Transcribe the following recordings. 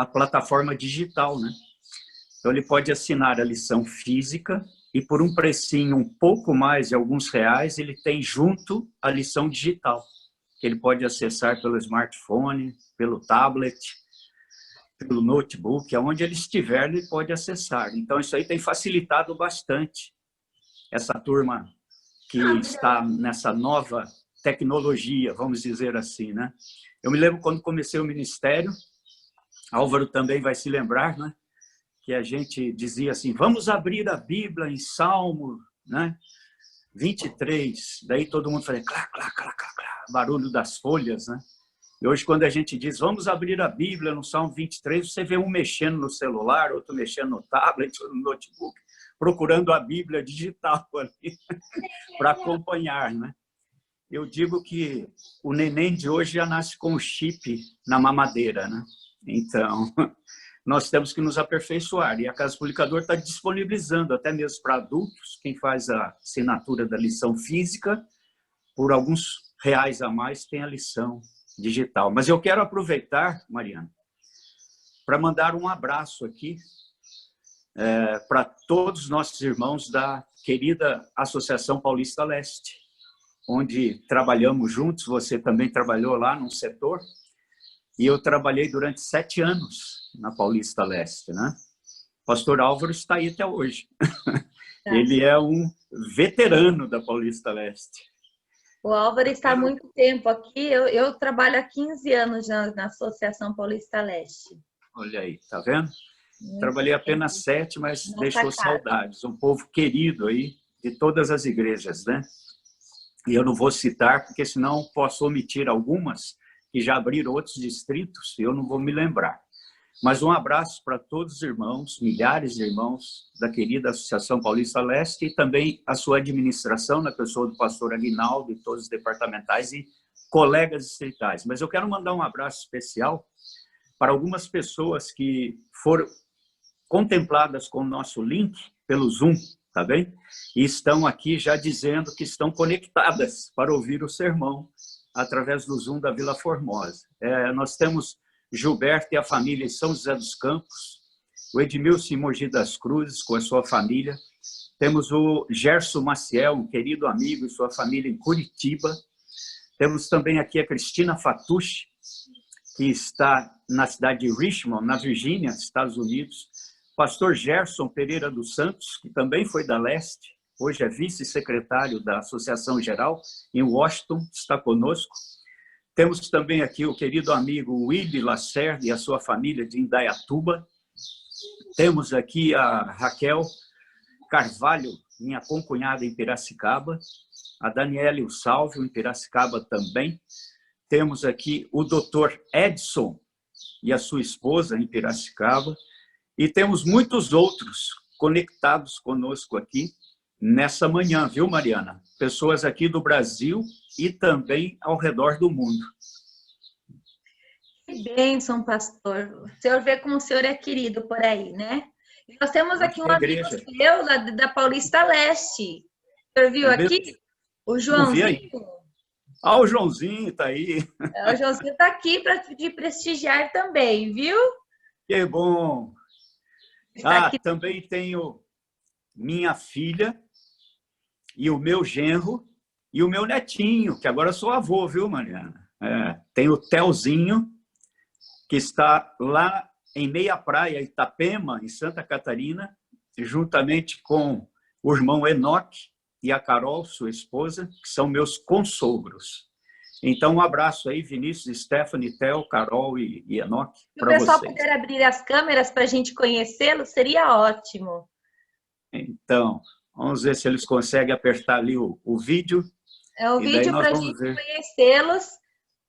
a plataforma digital, né? Então, ele pode assinar a lição física e por um precinho um pouco mais de alguns reais, ele tem junto a lição digital, que ele pode acessar pelo smartphone, pelo tablet, pelo notebook, aonde ele estiver, ele pode acessar. Então, isso aí tem facilitado bastante essa turma que está nessa nova tecnologia, vamos dizer assim, né? Eu me lembro quando comecei o ministério, Álvaro também vai se lembrar, né? Que a gente dizia assim, vamos abrir a Bíblia em Salmo, né? 23, daí todo mundo fazia clá, clá, clá, clá, clá, barulho das folhas, né? E hoje, quando a gente diz, vamos abrir a Bíblia no Salmo 23, você vê um mexendo no celular, outro mexendo no tablet, ou no notebook, procurando a Bíblia digital ali para acompanhar, né? Eu digo que o neném de hoje já nasce com o chip na mamadeira, né? Então, nós temos que nos aperfeiçoar. E a Casa Publicadora está disponibilizando, até mesmo para adultos, quem faz a assinatura da lição física, por alguns reais a mais, tem a lição digital. Mas eu quero aproveitar, Mariana, para mandar um abraço aqui para todos os nossos irmãos da querida Associação Paulista Leste, onde trabalhamos juntos, você também trabalhou lá num setor, e eu trabalhei durante 7 anos na Paulista Leste, né? O pastor Álvaro está aí até hoje. Ele é um veterano da Paulista Leste. O Álvaro está há muito tempo aqui. Eu trabalho há 15 anos na Associação Paulista Leste. Olha aí, tá vendo? Trabalhei apenas 7, mas deixou saudades. Um povo querido aí de todas as igrejas, né? E eu não vou citar, porque senão posso omitir algumas que já abriram outros distritos e eu não vou me lembrar. Mas um abraço para todos os irmãos, milhares de irmãos da querida Associação Paulista Leste e também a sua administração, na pessoa do pastor Aguinaldo e todos os departamentais e colegas distritais. Mas eu quero mandar um abraço especial para algumas pessoas que foram contempladas com o nosso link pelo Zoom, tá bem? E estão aqui já dizendo que estão conectadas para ouvir o sermão através do Zoom da Vila Formosa. Nós temos Gilberto e a família em São José dos Campos, o Edmilson em Mogi das Cruzes com a sua família, temos o Gerson Maciel, um querido amigo e sua família em Curitiba, temos também aqui a Cristina Fatucci, que está na cidade de Richmond, na Virgínia, Estados Unidos, pastor Gerson Pereira dos Santos, que também foi da Leste, hoje é vice-secretário da Associação Geral em Washington, está conosco. Temos também aqui o querido amigo Willy Lacerda e a sua família de Indaiatuba. Temos aqui a Raquel Carvalho, minha concunhada em Piracicaba, a Daniela Salvio em Piracicaba também. Temos aqui o doutor Edson e a sua esposa em Piracicaba. E temos muitos outros conectados conosco aqui nessa manhã, viu, Mariana? Pessoas aqui do Brasil e também ao redor do mundo. Que bênção, pastor. O senhor vê como o senhor é querido por aí, né? E nós temos aqui um amigo seu da Paulista Leste. O senhor viu aqui? O Joãozinho. Ah, o Joãozinho está aí. O Joãozinho está aqui para te prestigiar também, viu? Que bom. Também tenho minha filha e o meu genro e o meu netinho, que agora eu sou avô, viu, Mariana? Tem o Telzinho, que está lá em Meia Praia, Itapema, em Santa Catarina, juntamente com o irmão Enoque e a Carol, sua esposa, que são meus consogros. Então, um abraço aí, Vinícius, Stephanie, Theo, Carol e Enoque, para vocês. Se o pessoal puder abrir as câmeras para a gente conhecê-lo, seria ótimo. Então, vamos ver se eles conseguem apertar ali o vídeo. O vídeo para a gente conhecê-los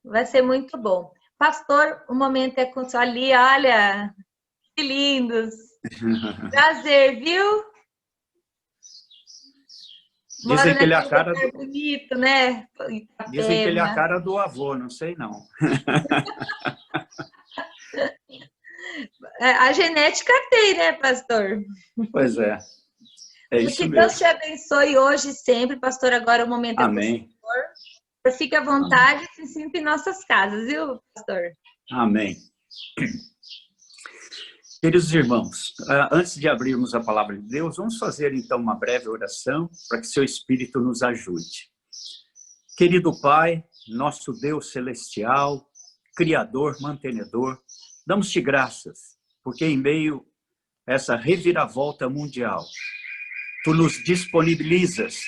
vai ser muito bom. Pastor, o momento é com o senhor ali, olha, que lindos. Prazer, viu? Dizem que ele é a cara do... bonito, né? Dizem que ele é a cara do avô, não sei não. A genética tem, né, pastor? Pois é. É isso que mesmo. Deus te abençoe hoje e sempre, pastor. Agora o momento Amém. É com o senhor. Fique à vontade e se sinta em nossas casas, viu, pastor? Amém. Queridos irmãos, antes de abrirmos a palavra de Deus, vamos fazer então uma breve oração para que seu Espírito nos ajude. Querido Pai, nosso Deus celestial, Criador, mantenedor, damos-te graças, porque em meio a essa reviravolta mundial, tu nos disponibilizas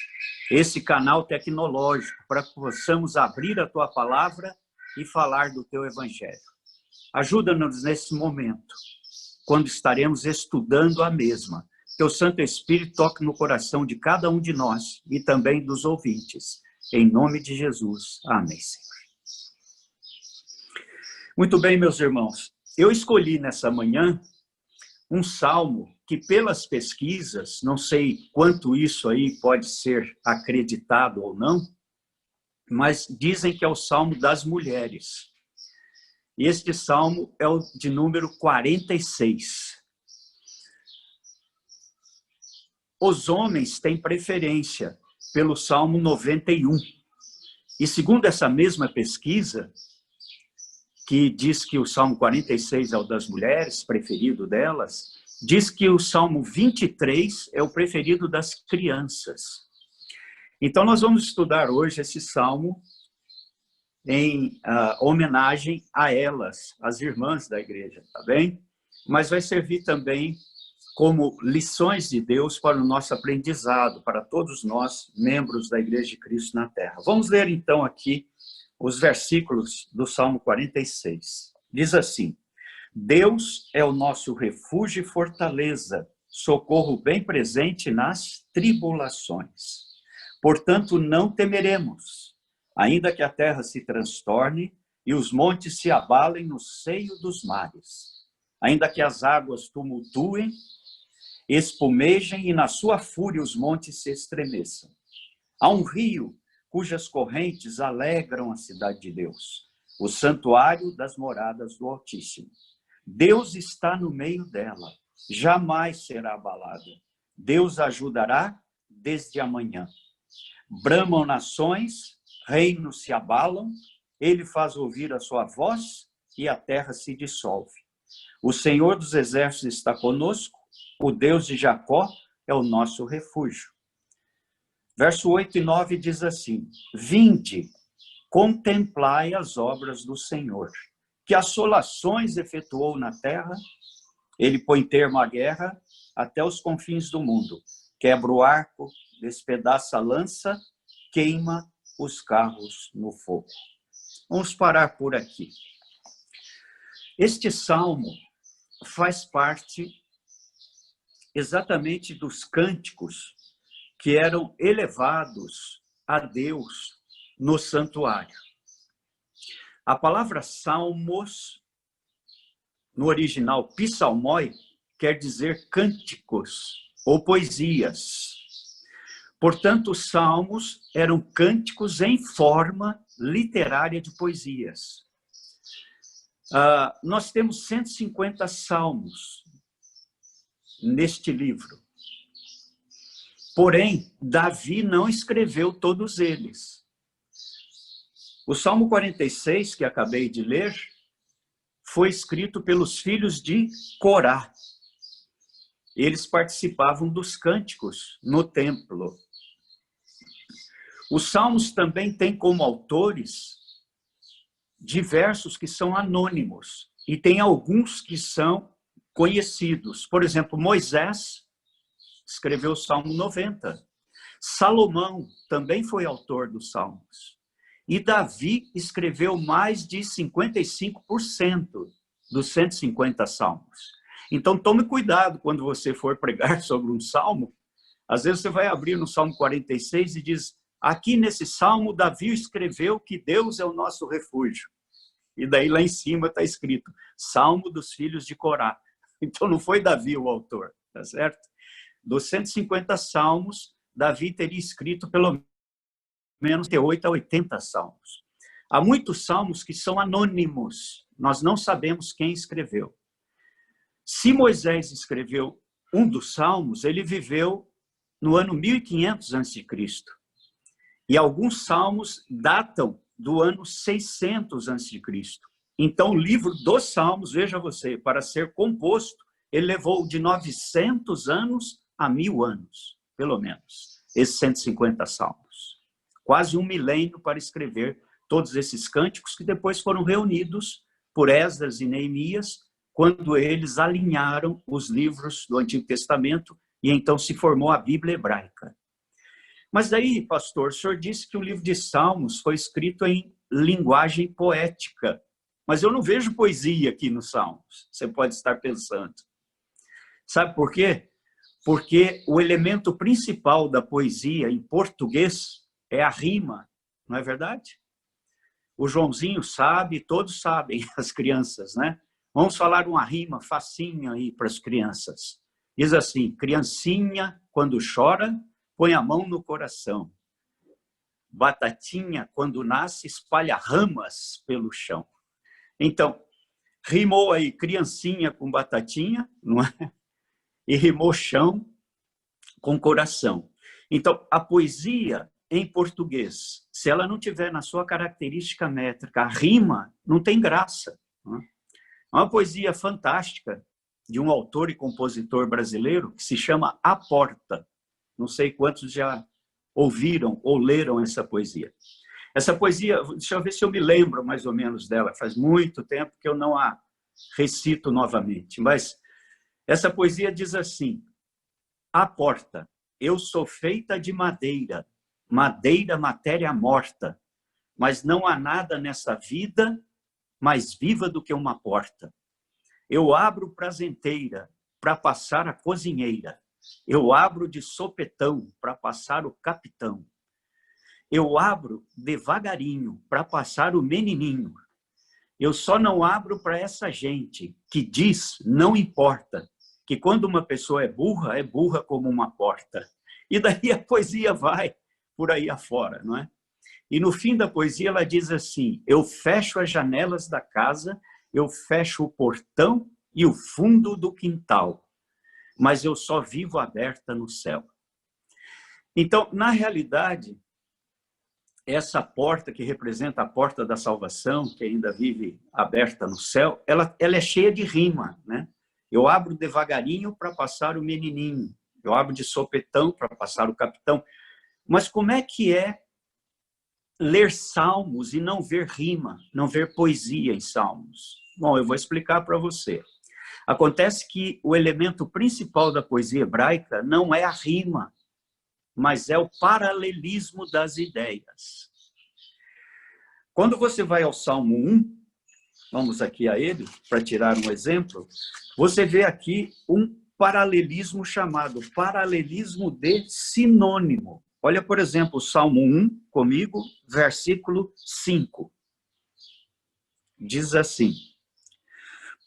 esse canal tecnológico para que possamos abrir a tua palavra e falar do teu evangelho. Ajuda-nos nesse momento, quando estaremos estudando a mesma. Que o Santo Espírito toque no coração de cada um de nós e também dos ouvintes. Em nome de Jesus. Amém, Senhor. Muito bem, meus irmãos. Eu escolhi nessa manhã um salmo que, pelas pesquisas, não sei quanto isso aí pode ser acreditado ou não, mas dizem que é o Salmo das Mulheres. E este salmo é o de número 46. Os homens têm preferência pelo Salmo 91. E segundo essa mesma pesquisa, que diz que o Salmo 46 é o das mulheres, preferido delas, diz que o Salmo 23 é o preferido das crianças. Então nós vamos estudar hoje esse salmo em homenagem a elas, as irmãs da igreja, tá bem? Mas vai servir também como lições de Deus para o nosso aprendizado, para todos nós, membros da Igreja de Cristo na Terra. Vamos ler então aqui os versículos do Salmo 46. Diz assim: Deus é o nosso refúgio e fortaleza, socorro bem presente nas tribulações. Portanto, não temeremos, ainda que a terra se transtorne e os montes se abalem no seio dos mares, ainda que as águas tumultuem, espumejem e na sua fúria os montes se estremeçam. Há um rio cujas correntes alegram a cidade de Deus, o santuário das moradas do Altíssimo. Deus está no meio dela, jamais será abalada. Deus ajudará desde amanhã. Bramam nações, reinos se abalam, ele faz ouvir a sua voz e a terra se dissolve. O Senhor dos exércitos está conosco, o Deus de Jacó é o nosso refúgio. Verso 8 e 9 diz assim: Vinde, contemplai as obras do Senhor, que assolações efetuou na terra. Ele põe termo à guerra até os confins do mundo. Quebra o arco, despedaça a lança, queima os carros no fogo. Vamos parar por aqui. Este salmo faz parte exatamente dos cânticos que eram elevados a Deus no santuário. A palavra salmos, no original psalmoi, quer dizer cânticos ou poesias. Portanto, os salmos eram cânticos em forma literária de poesias. Nós temos 150 salmos neste livro. Porém, Davi não escreveu todos eles. O Salmo 46, que acabei de ler, foi escrito pelos filhos de Corá. Eles participavam dos cânticos no templo. Os salmos também têm como autores diversos que são anônimos, e tem alguns que são conhecidos. Por exemplo, Moisés escreveu o Salmo 90. Salomão também foi autor dos salmos. E Davi escreveu mais de 55% dos 150 salmos. Então, tome cuidado quando você for pregar sobre um salmo. Às vezes você vai abrir no Salmo 46 e diz: aqui nesse salmo, Davi escreveu que Deus é o nosso refúgio. E daí lá em cima está escrito Salmo dos filhos de Corá. Então não foi Davi o autor, tá certo? Dos 150 salmos, Davi teria escrito pelo menos de 8 a 80 salmos. Há muitos salmos que são anônimos. Nós não sabemos quem escreveu. Se Moisés escreveu um dos salmos, ele viveu no ano 1500 a.C. E alguns salmos datam do ano 600 a.C. Então, o livro dos salmos, veja você, para ser composto, ele levou de 900 anos a 1000 anos, pelo menos, esses 150 salmos. Quase um milênio para escrever todos esses cânticos que depois foram reunidos por Esdras e Neemias, quando eles alinharam os livros do Antigo Testamento e então se formou a Bíblia hebraica. Mas daí, pastor, o senhor disse que o livro de Salmos foi escrito em linguagem poética, mas eu não vejo poesia aqui nos Salmos, você pode estar pensando. Sabe por quê? Porque o elemento principal da poesia em português é a rima, não é verdade? O Joãozinho sabe, todos sabem, as crianças, né? Vamos falar uma rima facinha aí para as crianças. Diz assim: criancinha, quando chora, põe a mão no coração. Batatinha, quando nasce, espalha ramas pelo chão. Então, rimou aí criancinha com batatinha, não é? E rimou chão com coração. Então, a poesia em português, se ela não tiver na sua característica métrica a rima, não tem graça. Não é? Uma poesia fantástica de um autor e compositor brasileiro que se chama A Porta. Não sei quantos já ouviram ou leram essa poesia. Essa poesia, deixa eu ver se eu me lembro mais ou menos dela, faz muito tempo que eu não a recito novamente, mas essa poesia diz assim: A porta, eu sou feita de madeira, madeira, matéria morta, mas não há nada nessa vida mais viva do que uma porta. Eu abro prazenteira para passar a cozinheira, eu abro de sopetão para passar o capitão, eu abro devagarinho para passar o menininho. Eu só não abro para essa gente que diz, não importa, que quando uma pessoa é burra como uma porta. E daí a poesia vai por aí afora, não é? E no fim da poesia ela diz assim: eu fecho as janelas da casa, eu fecho o portão e o fundo do quintal, mas eu só vivo aberta no céu. Então, na realidade, essa porta que representa a porta da salvação, que ainda vive aberta no céu, ela é cheia de rima, né? Eu abro devagarinho para passar o menininho, eu abro de sopetão para passar o capitão. Mas como é que é ler salmos e não ver rima, não ver poesia em salmos? Bom, eu vou explicar para você. Acontece que o elemento principal da poesia hebraica não é a rima, mas é o paralelismo das ideias. Quando você vai ao Salmo 1, vamos aqui a ele, para tirar um exemplo, você vê aqui um paralelismo chamado paralelismo de sinônimo. Olha, por exemplo, o Salmo 1, comigo, versículo 5. Diz assim: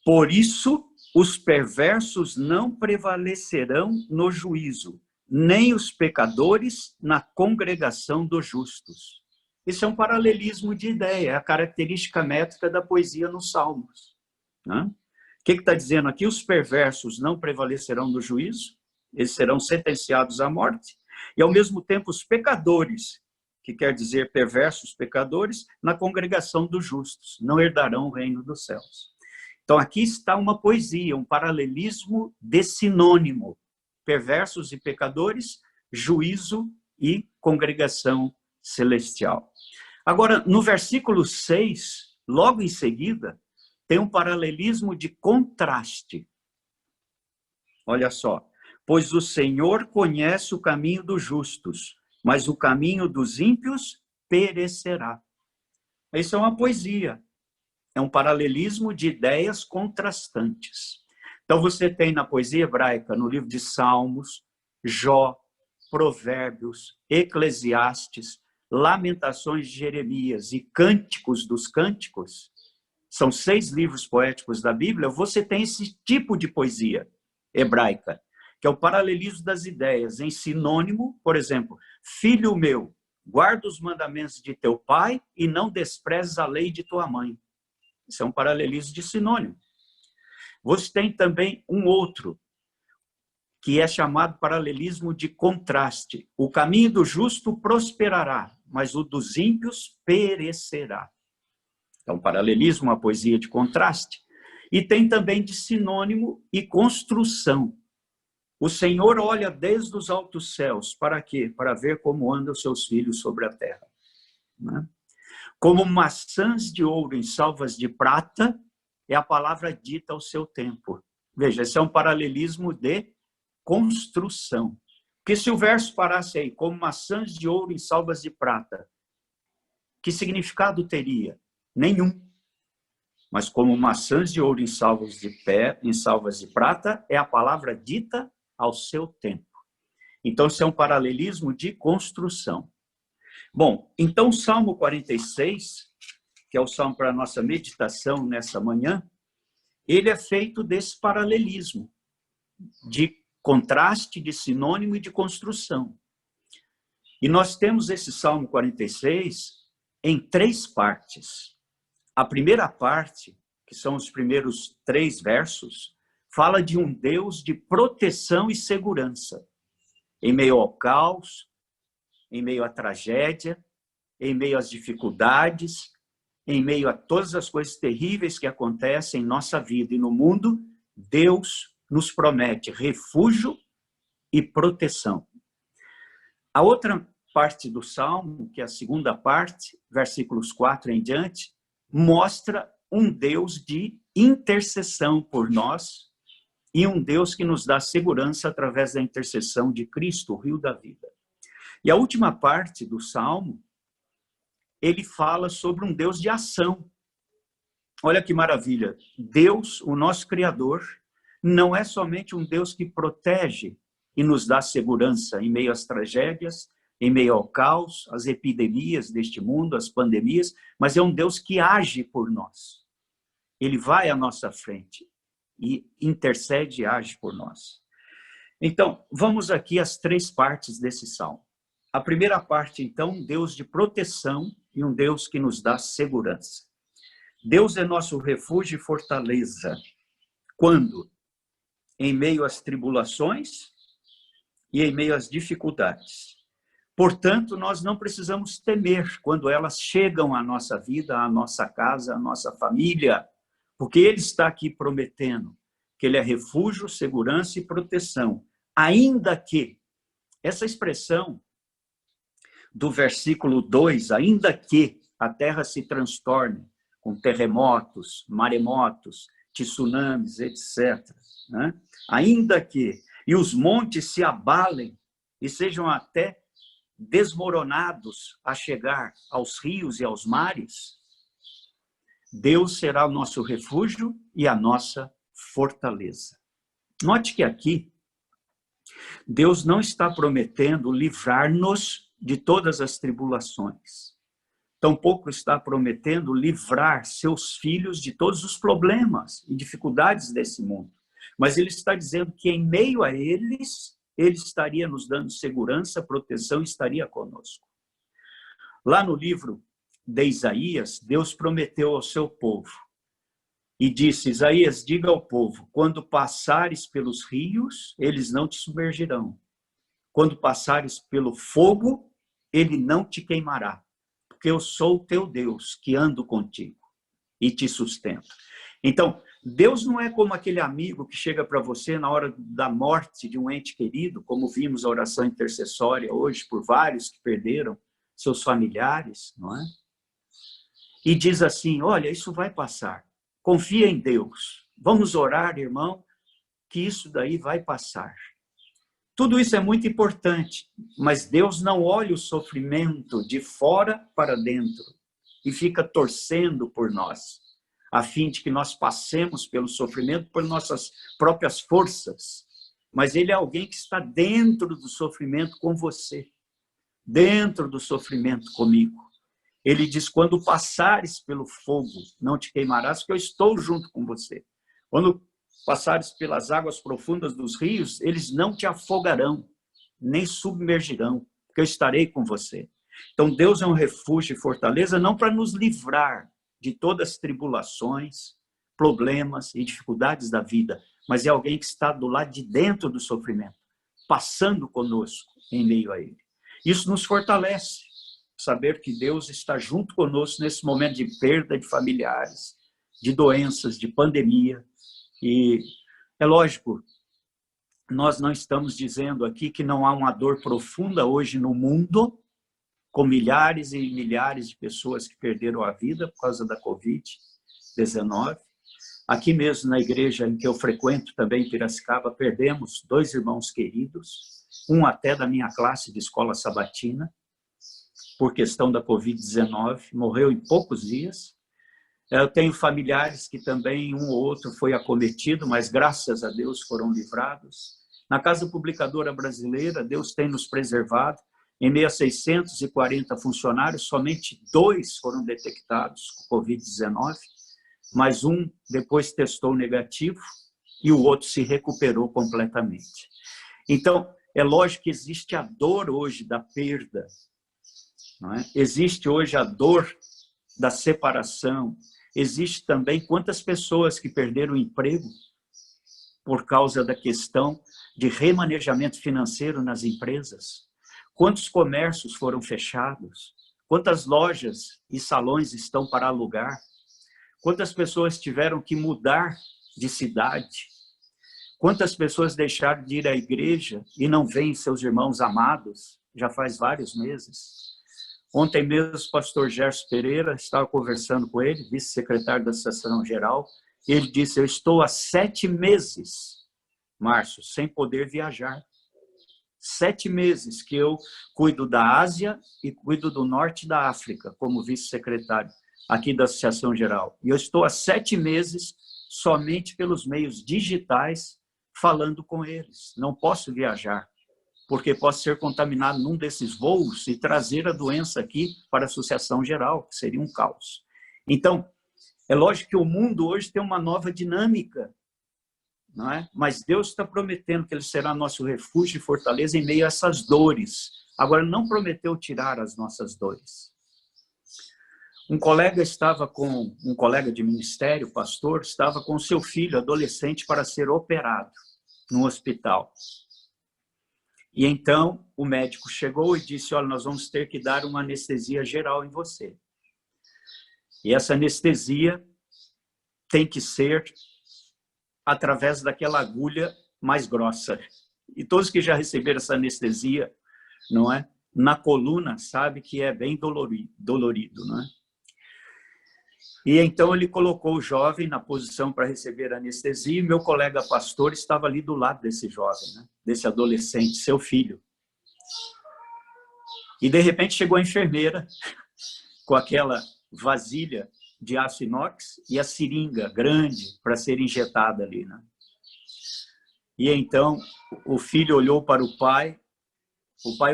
por isso os perversos não prevalecerão no juízo, nem os pecadores na congregação dos justos. Isso é um paralelismo de ideia, é a característica métrica da poesia nos Salmos. Né? O que está dizendo aqui? Os perversos não prevalecerão no juízo, eles serão sentenciados à morte, e ao mesmo tempo os pecadores, que quer dizer perversos pecadores, na congregação dos justos, não herdarão o reino dos céus. Então aqui está uma poesia, um paralelismo de sinônimo, perversos e pecadores, juízo e congregação celestial. Agora, no versículo 6, logo em seguida, tem um paralelismo de contraste. Olha só: pois o Senhor conhece o caminho dos justos, mas o caminho dos ímpios perecerá. Isso é uma poesia, é um paralelismo de ideias contrastantes. Então você tem na poesia hebraica, no livro de Salmos, Jó, Provérbios, Eclesiastes, Lamentações de Jeremias e Cânticos dos Cânticos, são 6 livros poéticos da Bíblia, você tem esse tipo de poesia hebraica, que é o paralelismo das ideias, em sinônimo, por exemplo, filho meu, guarda os mandamentos de teu pai e não desprezes a lei de tua mãe. Isso é um paralelismo de sinônimo. Você tem também um outro, que é chamado paralelismo de contraste. O caminho do justo prosperará, mas o dos ímpios perecerá. Então, paralelismo, uma poesia de contraste. E tem também de sinônimo e construção. O Senhor olha desde os altos céus. Para quê? Para ver como andam os seus filhos sobre a terra. Né? Como maçãs de ouro em salvas de prata, é a palavra dita ao seu tempo. Veja, esse é um paralelismo de construção. Porque se o verso parasse aí, como maçãs de ouro em salvas de prata, que significado teria? Nenhum. Mas como maçãs de ouro em salvas de prata, é a palavra dita ao seu tempo. Então, isso é um paralelismo de construção. Bom, então o Salmo 46, que é o salmo para a nossa meditação nessa manhã, ele é feito desse paralelismo, de contraste, de sinônimo e de construção. E nós temos esse Salmo 46 em 3 partes. A primeira parte, que são os primeiros 3 versos, fala de um Deus de proteção e segurança. Em meio ao caos, em meio à tragédia, em meio às dificuldades, em meio a todas as coisas terríveis que acontecem em nossa vida e no mundo, Deus nos promete refúgio e proteção. A outra parte do Salmo, que é a segunda parte, versículos 4 em diante, mostra um Deus de intercessão por nós e um Deus que nos dá segurança através da intercessão de Cristo, o Rio da Vida. E a última parte do Salmo, ele fala sobre um Deus de ação. Olha que maravilha. Deus, o nosso Criador, não é somente um Deus que protege e nos dá segurança em meio às tragédias, em meio ao caos, às epidemias deste mundo, às pandemias, mas é um Deus que age por nós. Ele vai à nossa frente e intercede e age por nós. Então, vamos aqui às 3 partes desse salmo. A primeira parte, então, um Deus de proteção e um Deus que nos dá segurança. Deus é nosso refúgio e fortaleza. Quando? Em meio às tribulações e em meio às dificuldades. Portanto, nós não precisamos temer quando elas chegam à nossa vida, à nossa casa, à nossa família, porque Ele está aqui prometendo que Ele é refúgio, segurança e proteção. Ainda que, essa expressão do versículo 2, ainda que a terra se transtorne com terremotos, maremotos, tsunamis, etc. Né? Ainda que, e os montes se abalem e sejam até desmoronados a chegar aos rios e aos mares, Deus será o nosso refúgio e a nossa fortaleza. Note que aqui, Deus não está prometendo livrar-nos de todas as tribulações. Tampouco está prometendo livrar seus filhos de todos os problemas e dificuldades desse mundo. Mas Ele está dizendo que em meio a eles, Ele estaria nos dando segurança, proteção, estaria conosco. Lá no livro de Isaías, Deus prometeu ao seu povo e disse: Isaías, diga ao povo, quando passares pelos rios, eles não te submergirão. Quando passares pelo fogo, ele não te queimará, porque eu sou o teu Deus, que ando contigo e te sustento. Então, Deus não é como aquele amigo que chega para você na hora da morte de um ente querido, como vimos a oração intercessória hoje por vários que perderam seus familiares, não é? E diz assim: olha, isso vai passar. Confia em Deus. Vamos orar, irmão, que isso daí vai passar. Tudo isso é muito importante, mas Deus não olha o sofrimento de fora para dentro e fica torcendo por nós, a fim de que nós passemos pelo sofrimento por nossas próprias forças. Mas Ele é alguém que está dentro do sofrimento com você, dentro do sofrimento comigo. Ele diz: quando passares pelo fogo, não te queimarás, porque eu estou junto com você. Quando passares pelas águas profundas dos rios, eles não te afogarão, nem submergirão, porque eu estarei com você. Então, Deus é um refúgio e fortaleza, não para nos livrar de todas as tribulações, problemas e dificuldades da vida, mas é alguém que está do lado de dentro do sofrimento, passando conosco em meio a ele. Isso nos fortalece, saber que Deus está junto conosco nesse momento de perda de familiares, de doenças, de pandemia. E é lógico, nós não estamos dizendo aqui que não há uma dor profunda hoje no mundo, com milhares e milhares de pessoas que perderam a vida por causa da Covid-19. Aqui mesmo na igreja em que eu frequento, também em Piracicaba, perdemos 2 irmãos queridos, um até da minha classe de escola sabatina, por questão da Covid-19, morreu em poucos dias. Eu tenho familiares que também, um ou outro foi acometido, mas graças a Deus foram livrados. Na Casa Publicadora Brasileira, Deus tem nos preservado. Em meio a 640 funcionários, somente 2 foram detectados com Covid-19, mas um depois testou negativo e o outro se recuperou completamente. Então, é lógico que existe a dor hoje da perda, não é? Existe hoje a dor da separação, existe também quantas pessoas que perderam o emprego por causa da questão de remanejamento financeiro nas empresas, quantos comércios foram fechados, quantas lojas e salões estão para alugar, quantas pessoas tiveram que mudar de cidade, quantas pessoas deixaram de ir à igreja e não veem seus irmãos amados, já faz vários meses. Ontem mesmo o pastor Gerson Pereira, estava conversando com ele, vice-secretário da Associação Geral, ele disse, eu estou há 7 meses, Márcio, sem poder viajar. 7 meses que eu cuido da Ásia e cuido do norte da África, como vice-secretário aqui da Associação Geral. E eu estou há 7 meses somente pelos meios digitais falando com eles. Não posso viajar, porque posso ser contaminado num desses voos e trazer a doença aqui para a Associação Geral, que seria um caos. Então, é lógico que o mundo hoje tem uma nova dinâmica, não é? Mas Deus está prometendo que Ele será nosso refúgio e fortaleza em meio a essas dores. Agora, não prometeu tirar as nossas dores. Um colega de ministério, pastor, estava com seu filho adolescente para ser operado no hospital. E então o médico chegou e disse, olha, nós vamos ter que dar uma anestesia geral em você. E essa anestesia tem que ser através daquela agulha mais grossa. E todos que já receberam essa anestesia, não é? Na coluna, sabe que é bem dolorido, não é? E então ele colocou o jovem na posição para receber a anestesia e meu colega pastor estava ali do lado desse jovem, né? Desse adolescente, seu filho. E de repente chegou a enfermeira com aquela vasilha de aço inox e a seringa grande para ser injetada ali, né? E então o filho olhou para o pai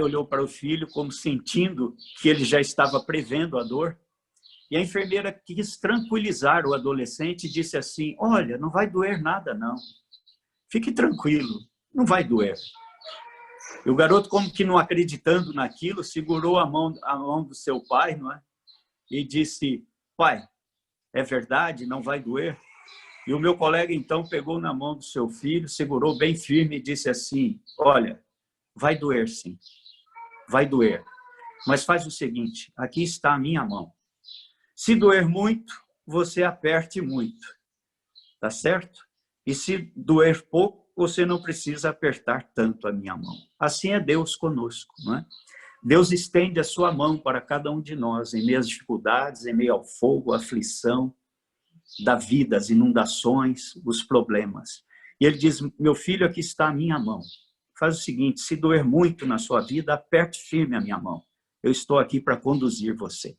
olhou para o filho como sentindo que ele já estava prevendo a dor. E a enfermeira quis tranquilizar o adolescente e disse assim, olha, não vai doer nada não, fique tranquilo, não vai doer. E o garoto, como que não acreditando naquilo, segurou a mão do seu pai, não é? E disse, pai, é verdade, não vai doer? E o meu colega, então, pegou na mão do seu filho, segurou bem firme e disse assim, olha, vai doer sim, vai doer. Mas faz o seguinte, aqui está a minha mão. Se doer muito, você aperte muito, tá certo? E se doer pouco, você não precisa apertar tanto a minha mão. Assim é Deus conosco, não é? Deus estende a sua mão para cada um de nós, em meio às dificuldades, em meio ao fogo, à aflição da vida, as inundações, os problemas. E ele diz, meu filho, aqui está a minha mão. Faz o seguinte, se doer muito na sua vida, aperte firme a minha mão. Eu estou aqui para conduzir você.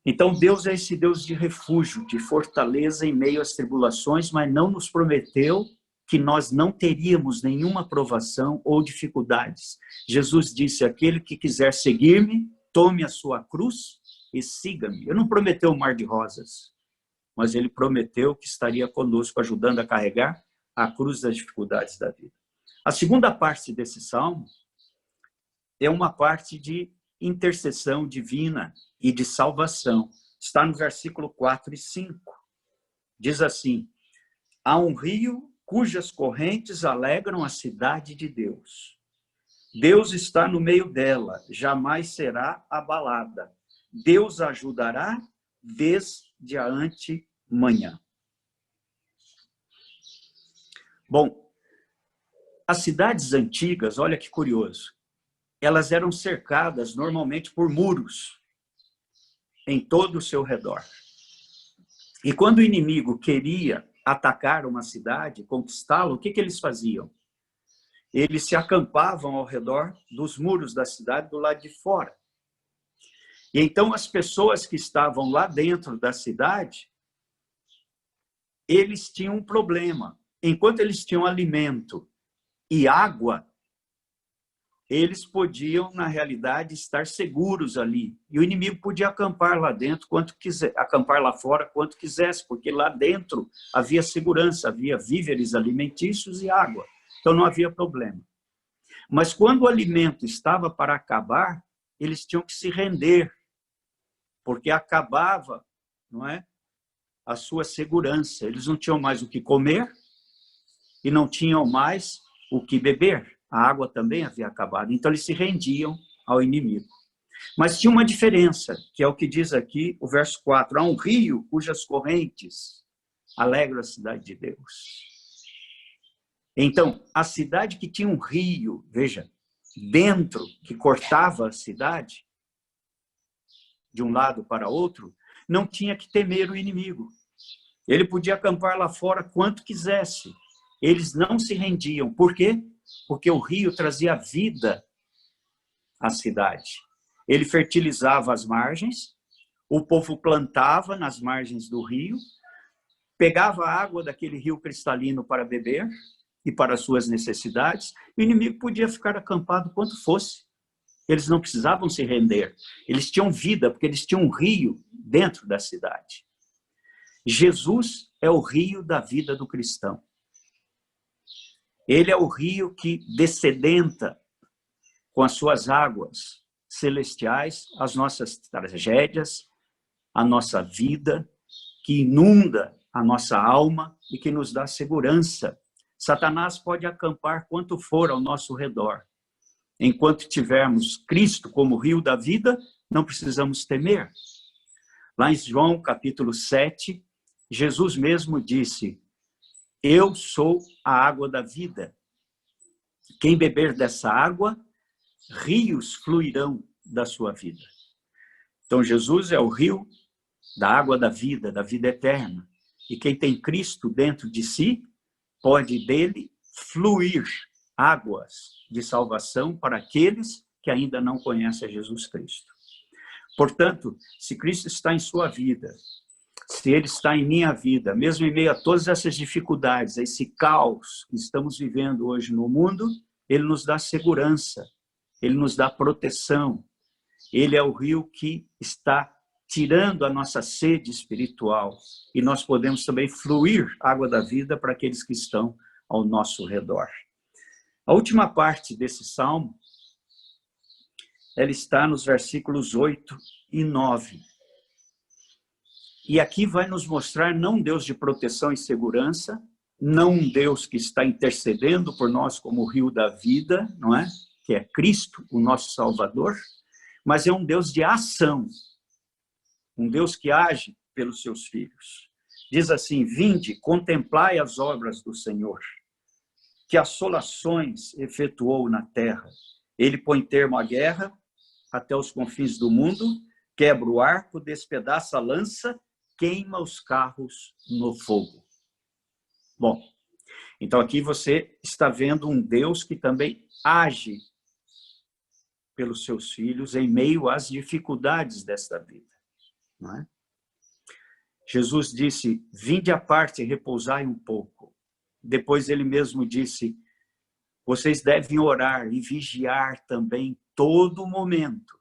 Então, Deus é esse Deus de refúgio, de fortaleza em meio às tribulações, mas não nos prometeu que nós não teríamos nenhuma provação ou dificuldades. Jesus disse, aquele que quiser seguir-me, tome a sua cruz e siga-me. Ele não prometeu um mar de rosas, mas ele prometeu que estaria conosco, ajudando a carregar a cruz das dificuldades da vida. A segunda parte desse salmo é uma parte de intercessão divina e de salvação. Está no versículo 4 e 5. Diz assim, há um rio cujas correntes alegram a cidade de Deus. Deus está no meio dela, jamais será abalada. Deus ajudará desde manhã. Bom, as cidades antigas, olha que curioso, elas eram cercadas normalmente por muros em todo o seu redor. E quando o inimigo queria atacar uma cidade, conquistá-la, o que eles faziam? Eles se acampavam ao redor dos muros da cidade do lado de fora. E então as pessoas que estavam lá dentro da cidade, eles tinham um problema. Enquanto eles tinham alimento e água, eles podiam, na realidade, estar seguros ali. E o inimigo podia acampar lá dentro quanto quiser, acampar lá fora quanto quisesse, porque lá dentro havia segurança, havia víveres alimentícios e água. Então não havia problema. Mas quando o alimento estava para acabar, eles tinham que se render, porque acabava, não é, a sua segurança. Eles não tinham mais o que comer e não tinham mais o que beber. A água também havia acabado. Então, eles se rendiam ao inimigo. Mas tinha uma diferença, que é o que diz aqui o verso 4. Há um rio cujas correntes alegram a cidade de Deus. Então, a cidade que tinha um rio, veja, dentro, que cortava a cidade, de um lado para outro, não tinha que temer o inimigo. Ele podia acampar lá fora quanto quisesse. Eles não se rendiam. Por quê? Porque o rio trazia vida à cidade. Ele fertilizava as margens, o povo plantava nas margens do rio, pegava a água daquele rio cristalino para beber e para suas necessidades. O inimigo podia ficar acampado quanto fosse. Eles não precisavam se render. Eles tinham vida, porque eles tinham um rio dentro da cidade. Jesus é o rio da vida do cristão. Ele é o rio que descedenta com as suas águas celestiais as nossas tragédias, a nossa vida, que inunda a nossa alma e que nos dá segurança. Satanás pode acampar quanto for ao nosso redor. Enquanto tivermos Cristo como rio da vida, não precisamos temer. Lá em João, capítulo 7, Jesus mesmo disse: eu sou a água da vida. Quem beber dessa água, rios fluirão da sua vida. Então, Jesus é o rio da água da vida eterna. E quem tem Cristo dentro de si, pode dele fluir águas de salvação para aqueles que ainda não conhecem a Jesus Cristo. Portanto, se Cristo está em sua vida, se Ele está em minha vida, mesmo em meio a todas essas dificuldades, a esse caos que estamos vivendo hoje no mundo, Ele nos dá segurança, Ele nos dá proteção. Ele é o rio que está tirando a nossa sede espiritual e nós podemos também fluir água da vida para aqueles que estão ao nosso redor. A última parte desse salmo, ela está nos versículos 8 e 9. E aqui vai nos mostrar não um Deus de proteção e segurança, não um Deus que está intercedendo por nós como o rio da vida, não é? Que é Cristo, o nosso Salvador, mas é um Deus de ação, um Deus que age pelos seus filhos. Diz assim: vinde, contemplai as obras do Senhor, que assolações efetuou na terra. Ele põe termo à guerra até os confins do mundo, quebra o arco, despedaça a lança, queima os carros no fogo. Bom, então aqui você está vendo um Deus que também age pelos seus filhos em meio às dificuldades desta vida, não é? Jesus disse: vinde à parte e repousai um pouco. Depois ele mesmo disse: vocês devem orar e vigiar também todo momento.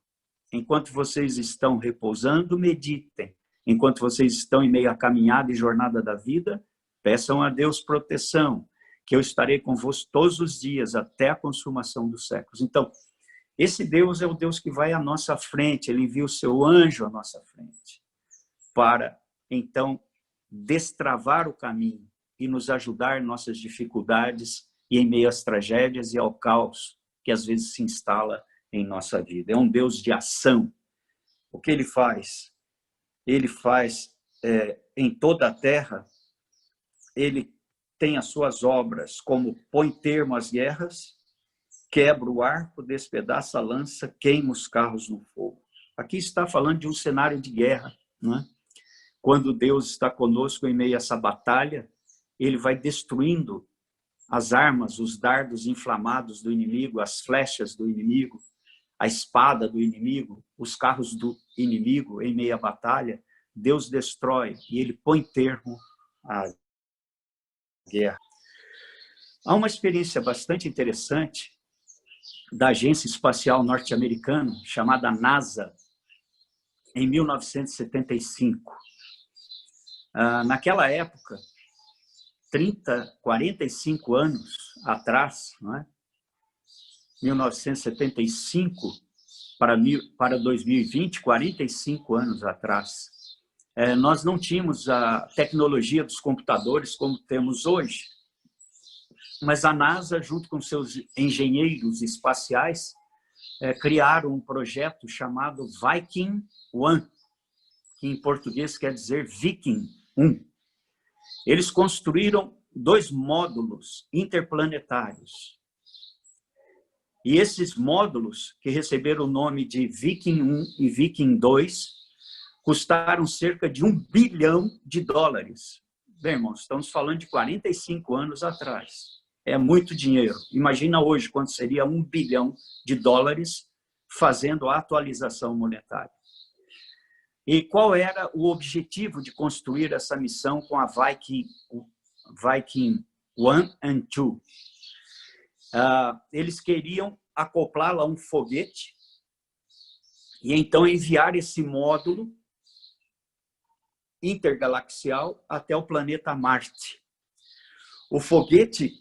Enquanto vocês estão repousando, meditem. Enquanto vocês estão em meio à caminhada e jornada da vida, peçam a Deus proteção, que eu estarei convosco todos os dias até a consumação dos séculos. Então, esse Deus é o Deus que vai à nossa frente, ele envia o seu anjo à nossa frente, para, então, destravar o caminho e nos ajudar em nossas dificuldades e em meio às tragédias e ao caos que às vezes se instala em nossa vida. É um Deus de ação. O que ele faz? Ele faz em toda a terra, ele tem as suas obras como põe termo às guerras, quebra o arco, despedaça a lança, queima os carros no fogo. Aqui está falando de um cenário de guerra, não é? Quando Deus está conosco em meio a essa batalha, ele vai destruindo as armas, os dardos inflamados do inimigo, as flechas do inimigo, a espada do inimigo, os carros do inimigo em meio à batalha. Deus destrói e ele põe termo à guerra. Há uma experiência bastante interessante da Agência Espacial Norte-Americana, chamada NASA, em 1975. Naquela época, 45 anos atrás, não é? 1975 para 2020, 45 anos atrás, nós não tínhamos a tecnologia dos computadores como temos hoje, mas a NASA, junto com seus engenheiros espaciais, criaram um projeto chamado Viking 1, que em português quer dizer Viking 1. Eles construíram 2 módulos interplanetários. E esses módulos, que receberam o nome de Viking 1 e Viking 2, custaram cerca de $1 bilhão. Bem, irmãos, estamos falando de 45 anos atrás. É muito dinheiro. Imagina hoje quanto seria $1 bilhão fazendo a atualização monetária. E qual era o objetivo de construir essa missão com a Viking 1 and 2? Eles queriam acoplá-la a um foguete e então enviar esse módulo intergalaxial até o planeta Marte. O foguete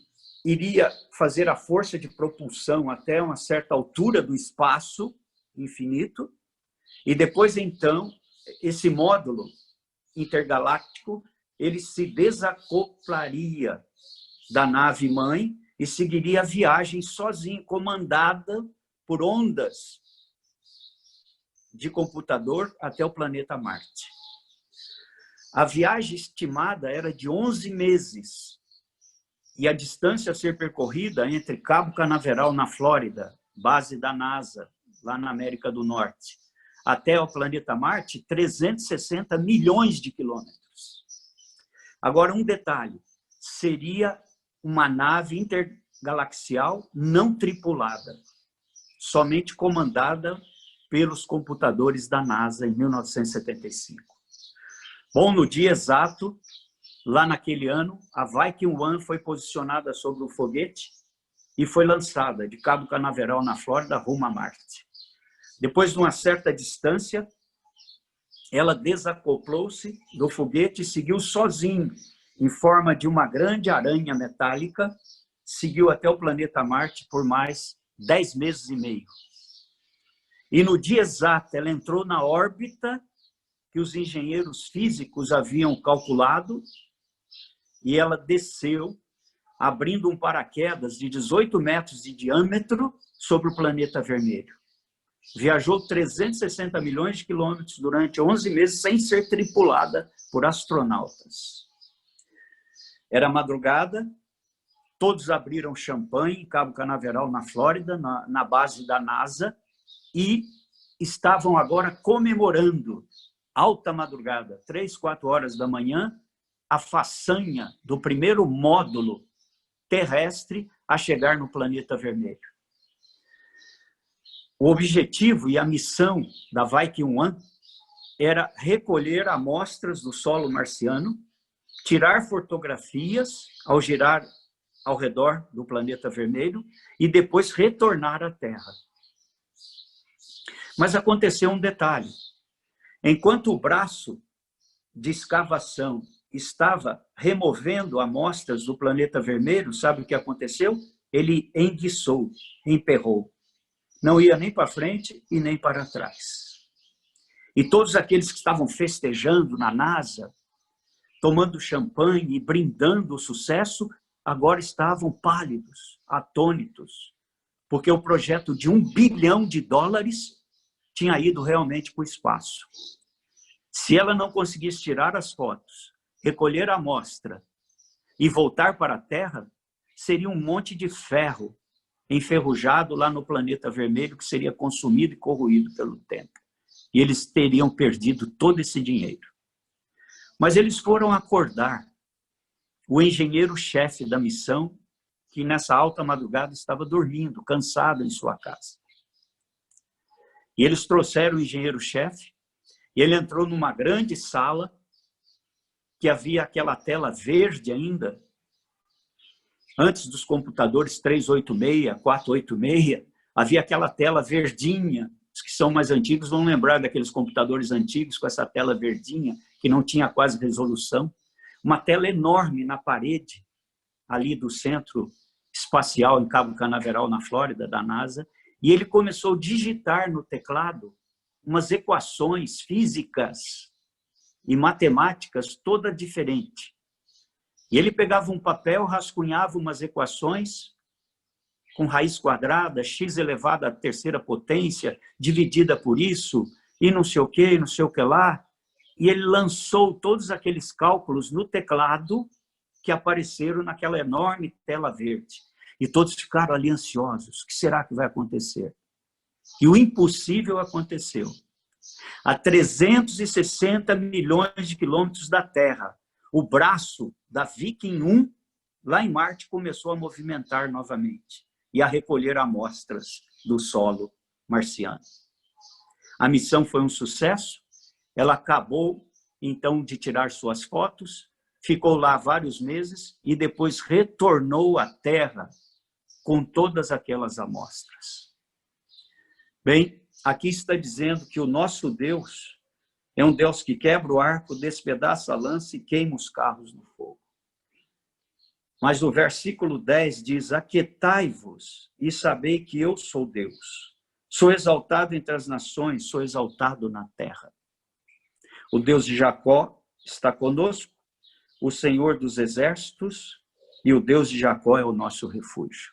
iria fazer a força de propulsão até uma certa altura do espaço infinito e depois, então, esse módulo intergaláctico ele se desacoplaria da nave-mãe e seguiria a viagem sozinho, comandada por ondas de computador até o planeta Marte. A viagem estimada era de 11 meses e a distância a ser percorrida entre Cabo Canaveral, na Flórida, base da NASA, lá na América do Norte, até o planeta Marte, 360 milhões de quilômetros. Agora, um detalhe, seria uma nave intergalaxial não tripulada, somente comandada pelos computadores da NASA em 1975. Bom, no dia exato, lá naquele ano, a Viking 1 foi posicionada sobre o foguete e foi lançada de Cabo Canaveral, na Flórida, rumo a Marte. Depois de uma certa distância, ela desacoplou-se do foguete e seguiu sozinho, em forma de uma grande aranha metálica, seguiu até o planeta Marte por mais 10 meses e meio. E no dia exato, ela entrou na órbita que os engenheiros físicos haviam calculado e ela desceu, abrindo um paraquedas de 18 metros de diâmetro sobre o planeta vermelho. Viajou 360 milhões de quilômetros durante 11 meses sem ser tripulada por astronautas. Era madrugada, todos abriram champanhe em Cabo Canaveral, na Flórida, na base da NASA, e estavam agora comemorando, alta madrugada, 3, 4 horas da manhã, a façanha do primeiro módulo terrestre a chegar no planeta vermelho. O objetivo e a missão da Viking 1 era recolher amostras do solo marciano, tirar fotografias ao girar ao redor do planeta vermelho e depois retornar à Terra. Mas aconteceu um detalhe. Enquanto o braço de escavação estava removendo amostras do planeta vermelho, sabe o que aconteceu? Ele enguiçou, emperrou. Não ia nem para frente e nem para trás. E todos aqueles que estavam festejando na NASA, tomando champanhe e brindando o sucesso, agora estavam pálidos, atônitos, porque o projeto de $1 bilhão tinha ido realmente para o espaço. Se ela não conseguisse tirar as fotos, recolher a amostra e voltar para a Terra, seria um monte de ferro enferrujado lá no planeta vermelho que seria consumido e corroído pelo tempo. E eles teriam perdido todo esse dinheiro. Mas eles foram acordar o engenheiro-chefe da missão, que nessa alta madrugada estava dormindo, cansado em sua casa. E eles trouxeram o engenheiro-chefe, e ele entrou numa grande sala, que havia aquela tela verde ainda, antes dos computadores 386, 486, havia aquela tela verdinha. Os que são mais antigos vão lembrar daqueles computadores antigos com essa tela verdinha, que não tinha quase resolução. Uma tela enorme na parede, ali do Centro Espacial em Cabo Canaveral, na Flórida, da NASA, e ele começou a digitar no teclado umas equações físicas e matemáticas toda diferente. E ele pegava um papel, rascunhava umas equações com raiz quadrada, x elevado à terceira potência, dividida por isso, e não sei o que, não sei o que lá. E ele lançou todos aqueles cálculos no teclado que apareceram naquela enorme tela verde. E todos ficaram ali ansiosos. O que será que vai acontecer? E o impossível aconteceu. A 360 milhões de quilômetros da Terra, o braço da Viking 1, lá em Marte, começou a movimentar novamente e a recolher amostras do solo marciano. A missão foi um sucesso. Ela acabou, então, de tirar suas fotos, ficou lá vários meses e depois retornou à Terra com todas aquelas amostras. Bem, aqui está dizendo que o nosso Deus é um Deus que quebra o arco, despedaça a lança e queima os carros no fogo. Mas o versículo 10 diz: aquietai-vos e sabei que eu sou Deus. Sou exaltado entre as nações, sou exaltado na terra. O Deus de Jacó está conosco, o Senhor dos exércitos, e o Deus de Jacó é o nosso refúgio.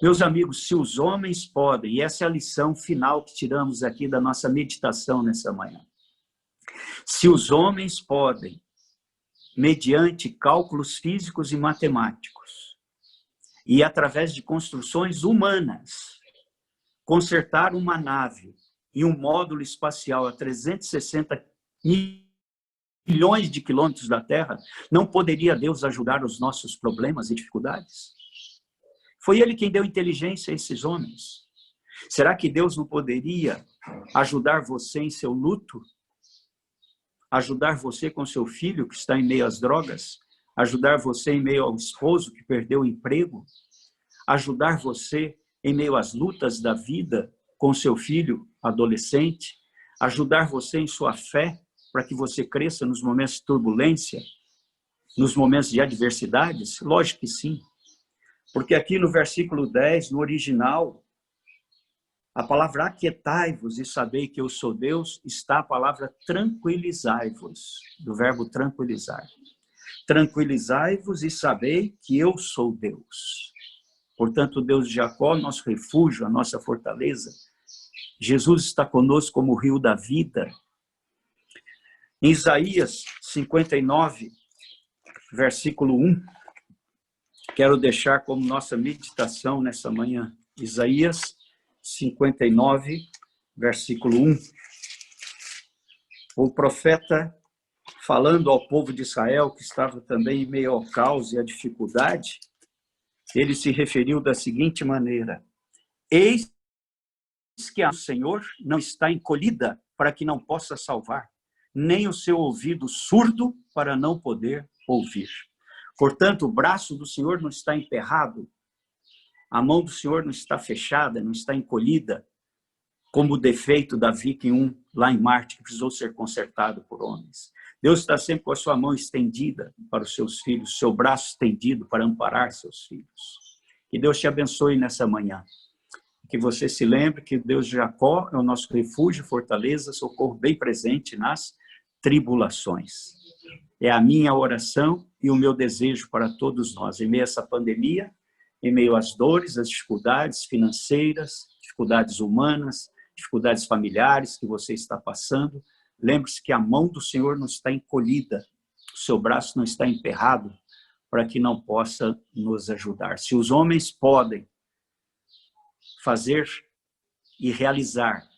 Meus amigos, se os homens podem, e essa é a lição final que tiramos aqui da nossa meditação nessa manhã, se os homens podem, mediante cálculos físicos e matemáticos, e através de construções humanas, consertar uma nave e um módulo espacial a 360 milhões de quilômetros da Terra, não poderia Deus ajudar os nossos problemas e dificuldades? Foi Ele quem deu inteligência a esses homens. Será que Deus não poderia ajudar você em seu luto? Ajudar você com seu filho que está em meio às drogas? Ajudar você em meio ao esposo que perdeu o emprego? Ajudar você em meio às lutas da vida com seu filho adolescente? Ajudar você em sua fé para que você cresça nos momentos de turbulência, nos momentos de adversidades? Lógico que sim. Porque aqui no versículo 10, no original, a palavra aquietai-vos e sabei que eu sou Deus, está a palavra tranquilizai-vos, do verbo tranquilizar. Tranquilizai-vos e sabei que eu sou Deus. Portanto, o Deus de Jacó, nosso refúgio, a nossa fortaleza. Jesus está conosco como o rio da vida. Em Isaías 59, versículo 1, quero deixar como nossa meditação nessa manhã. Isaías 59, versículo 1. O profeta, falando ao povo de Israel, que estava também em meio ao caos e à dificuldade, ele se referiu da seguinte maneira: eis que a Senhor não está encolhida para que não possa salvar, nem o seu ouvido surdo para não poder ouvir. Portanto, o braço do Senhor não está emperrado, a mão do Senhor não está fechada, não está encolhida, como o defeito da Viking 1 lá em Marte, que precisou ser consertado por homens. Deus está sempre com a sua mão estendida para os seus filhos, seu braço estendido para amparar seus filhos. Que Deus te abençoe nessa manhã. Que você se lembre que Deus de Jacó é o nosso refúgio, fortaleza, socorro bem presente nas tribulações. É a minha oração e o meu desejo para todos nós, em meio a essa pandemia, em meio às dores, às dificuldades financeiras, dificuldades humanas, dificuldades familiares que você está passando, Lembre-se que a mão do Senhor não está encolhida, o seu braço não está emperrado para que não possa nos ajudar. Se os homens podem fazer e realizar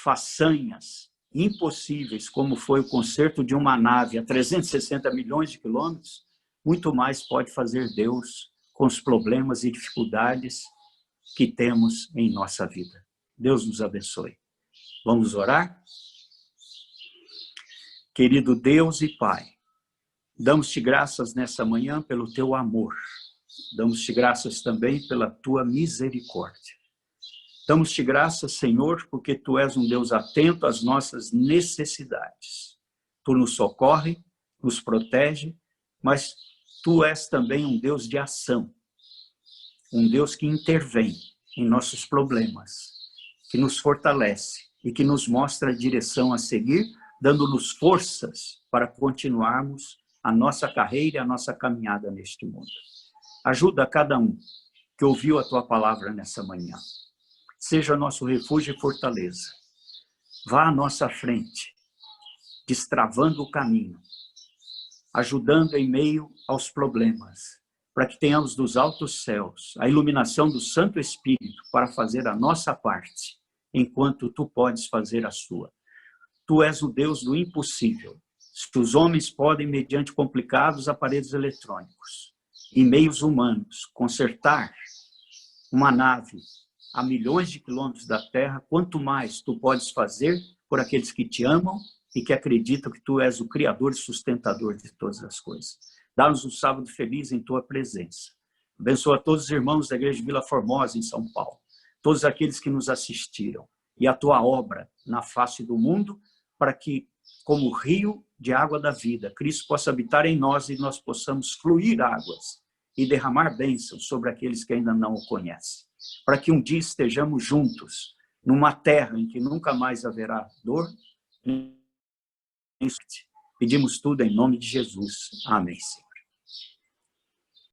façanhas impossíveis, como foi o conserto de uma nave a 360 milhões de quilômetros, muito mais pode fazer Deus com os problemas e dificuldades que temos em nossa vida. Deus nos abençoe. Vamos orar? Querido Deus e Pai, damos-te graças nessa manhã pelo teu amor. Damos-te graças também pela tua misericórdia. Damos-te graças, Senhor, porque tu és um Deus atento às nossas necessidades. Tu nos socorre, nos protege, mas tu és também um Deus de ação. Um Deus que intervém em nossos problemas, que nos fortalece e que nos mostra a direção a seguir, dando-nos forças para continuarmos a nossa carreira, a nossa caminhada neste mundo. Ajuda a cada um que ouviu a tua palavra nessa manhã. Seja nosso refúgio e fortaleza. Vá à nossa frente, destravando o caminho, ajudando em meio aos problemas, para que tenhamos dos altos céus a iluminação do Santo Espírito para fazer a nossa parte, enquanto tu podes fazer a sua. Tu és o Deus do impossível. Se os homens podem, mediante complicados aparelhos eletrônicos e meios humanos, consertar uma nave a milhões de quilômetros da Terra, quanto mais tu podes fazer por aqueles que te amam e que acreditam que tu és o Criador e sustentador de todas as coisas. Dá-nos um sábado feliz em tua presença. Abençoa todos os irmãos da Igreja de Vila Formosa, em São Paulo, todos aqueles que nos assistiram, e a tua obra na face do mundo, para que, como rio de água da vida, Cristo possa habitar em nós e nós possamos fluir águas e derramar bênçãos sobre aqueles que ainda não o conhecem. Para que um dia estejamos juntos, numa terra em que nunca mais haverá dor. Pedimos tudo em nome de Jesus. Amém.